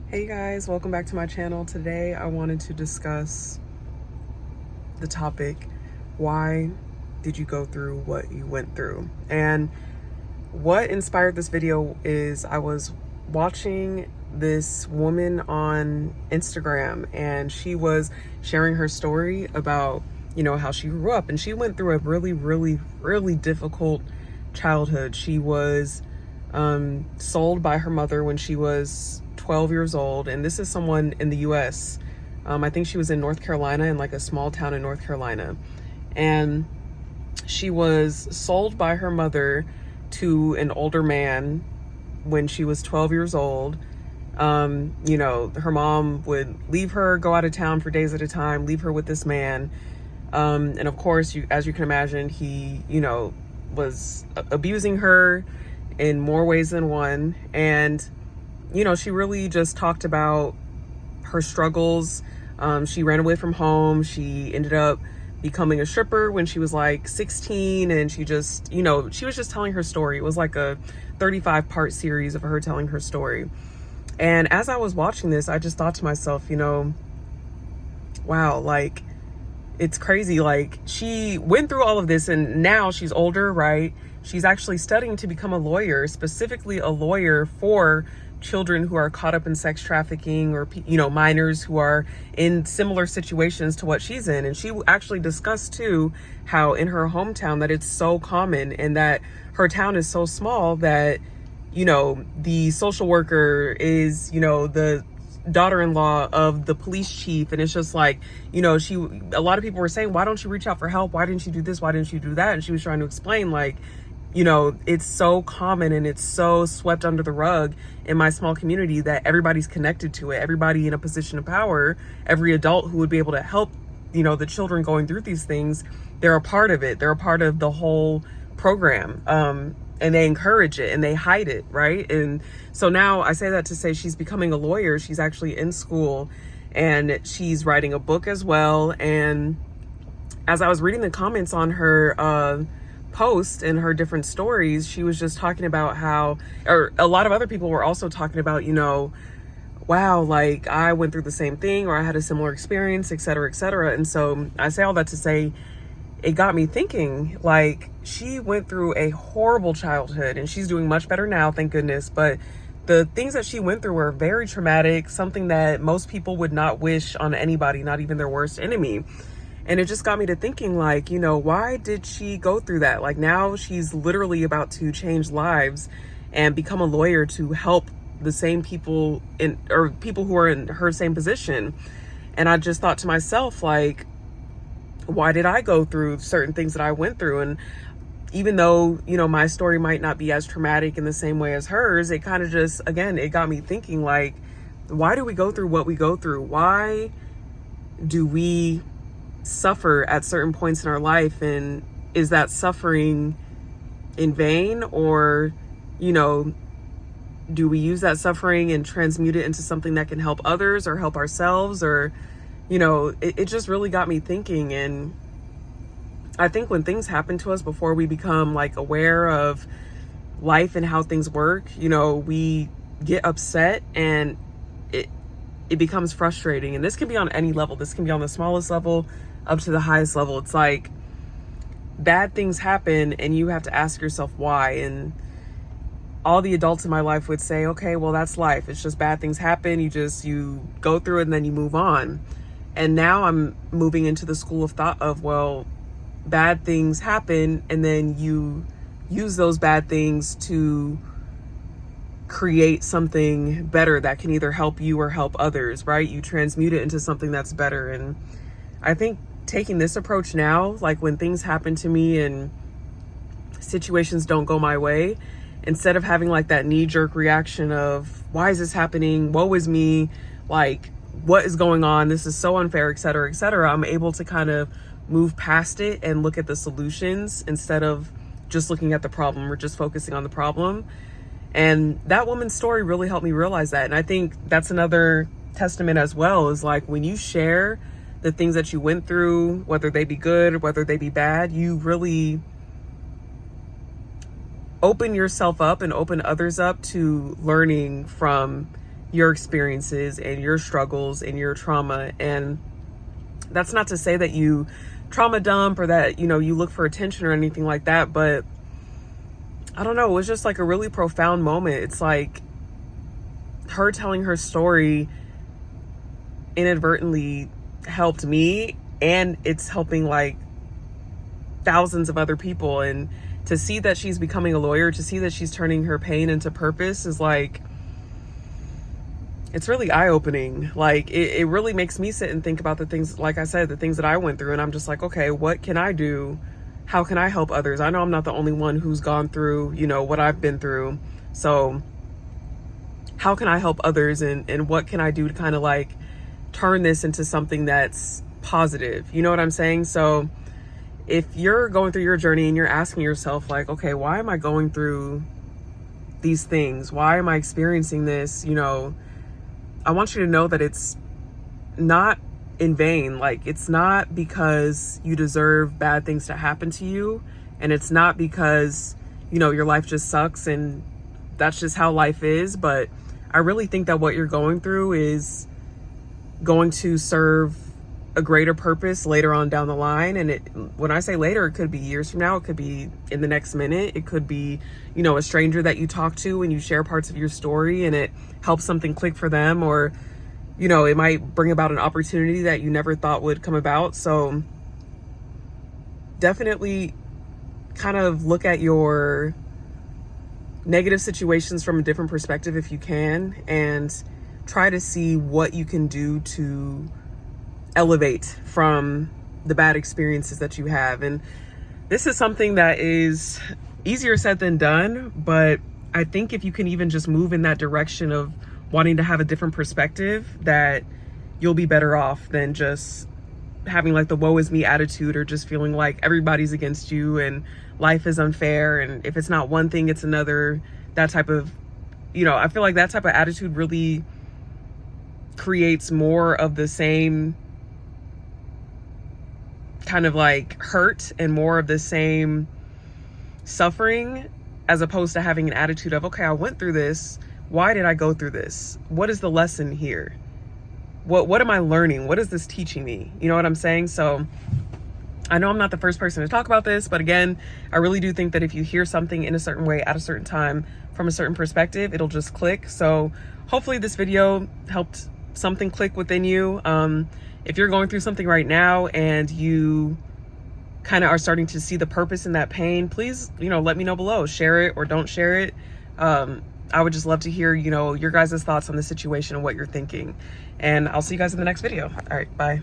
Hey guys, welcome back to my channel. Today I wanted to discuss the topic, why did you go through what you went through? And what inspired this video is I was watching this woman on Instagram and she was sharing her story about, how she grew up, and she went through a really difficult childhood. She was sold by her mother when she was 12 years old, and this is someone in the US. I think she was in North Carolina, in like a small town in North Carolina, and she was sold by her mother to an older man when she was 12 years old. Her mom would leave her, go out of town for days at a time, leave her with this man. And of course, as you can imagine, he, was abusing her in more ways than one. And, she really just talked about her struggles. She ran away from home. She ended up becoming a stripper when she was like 16, and she just, she was just telling her story. It was like a 35-part series of her telling her story. And as I was watching this, I just thought to myself, wow, like, it's crazy. Like, she went through all of this and now she's older, right? She's actually studying to become a lawyer, specifically a lawyer for children who are caught up in sex trafficking, or, minors who are in similar situations to what she's in. And she actually discussed too how in her hometown that it's so common, and that her town is so small that, the social worker is, the daughter-in-law of the police chief. And it's just like, a lot of people were saying, why don't you reach out for help? Why didn't you do this? Why didn't you do that? And she was trying to explain, like, it's so common and it's so swept under the rug in my small community that everybody's connected to it. Everybody in a position of power, every adult who would be able to help, the children going through these things, they're a part of it. They're a part of the whole program. And they encourage it and they hide it, right? And so now I say that to say she's becoming a lawyer. She's actually in school and she's writing a book as well. And as I was reading the comments on her post and her different stories, she was just talking about how, or a lot of other people were also talking about, wow, like, I went through the same thing, or I had a similar experience, et cetera, et cetera. And so I say all that to say, it got me thinking, like, she went through a horrible childhood and she's doing much better now, thank goodness. But the things that she went through were very traumatic, something that most people would not wish on anybody, not even their worst enemy. And it just got me to thinking, like, why did she go through that? Like, now she's literally about to change lives and become a lawyer to help the same people or people who are in her same position. And I just thought to myself, like, why did I go through certain things that I went through? And even though, my story might not be as traumatic in the same way as hers, it kind of just, again, it got me thinking, like, why do we go through what we go through? Why do we suffer at certain points in our life? And is that suffering in vain? Or, do we use that suffering and transmute it into something that can help others or help ourselves? Or, it just really got me thinking. And I think when things happen to us, before we become like aware of life and how things work, we get upset and it becomes frustrating. And this can be on any level. This can be on the smallest level up to the highest level. It's like, bad things happen and you have to ask yourself why. And all the adults in my life would say, okay, well, that's life. It's just bad things happen. You go through it and then you move on. And now I'm moving into the school of thought of, well, bad things happen and then you use those bad things to create something better that can either help you or help others, right? You transmute it into something that's better. And I think taking this approach now, like when things happen to me and situations don't go my way, instead of having like that knee-jerk reaction of, why is this happening? Woe is me. Like, what is going on? This is so unfair, et cetera, et cetera. I'm able to kind of move past it and look at the solutions instead of just looking at the problem or just focusing on the problem. And that woman's story really helped me realize that. And I think that's another testament as well, is like, when you share the things that you went through, whether they be good or whether they be bad, you really open yourself up and open others up to learning from your experiences and your struggles and your trauma. And that's not to say that you trauma dump or that, you know, you look for attention or anything like that, but I don't know, it was just like a really profound moment. It's like her telling her story inadvertently helped me, and it's helping like thousands of other people. And to see that she's becoming a lawyer, to see that she's turning her pain into purpose is like, it's really eye-opening. Like it really makes me sit and think about the things, like I said, the things that I went through. And I'm just like, okay, what can I do? How can I help others? I know I'm not the only one who's gone through, you know, what I've been through. So how can I help others, and what can I do to kind of like turn this into something that's positive? You know what I'm saying? So if you're going through your journey and you're asking yourself like, okay, why am I going through these things? Why am I experiencing this? You know, I want you to know that it's not in vain. Like, it's not because you deserve bad things to happen to you. And it's not because, you know, your life just sucks and that's just how life is. But I really think that what you're going through is going to serve a greater purpose later on down the line. And when I say later, it could be years from now, it could be in the next minute, it could be, you know, a stranger that you talk to and you share parts of your story and it helps something click for them, or, you know, it might bring about an opportunity that you never thought would come about. So definitely kind of look at your negative situations from a different perspective if you can, and try to see what you can do to elevate from the bad experiences that you have. And this is something that is easier said than done, but I think if you can even just move in that direction of wanting to have a different perspective, that you'll be better off than just having like the woe is me attitude, or just feeling like everybody's against you and life is unfair, and if it's not one thing, it's another. That type of, you know, I feel like that type of attitude really creates more of the same kind of like hurt and more of the same suffering, as opposed to having an attitude of, okay, I went through this. Why did I go through this? What is the lesson here? What am I learning? What is this teaching me? You know what I'm saying? So I know I'm not the first person to talk about this, but again, I really do think that if you hear something in a certain way at a certain time from a certain perspective, it'll just click. So hopefully this video helped something click within you. If you're going through something right now and you kind of are starting to see the purpose in that pain, please, you know, let me know below. Share it or don't share it. I would just love to hear, you know, your guys' thoughts on the situation and what you're thinking. And I'll see you guys in the next video. All right, bye.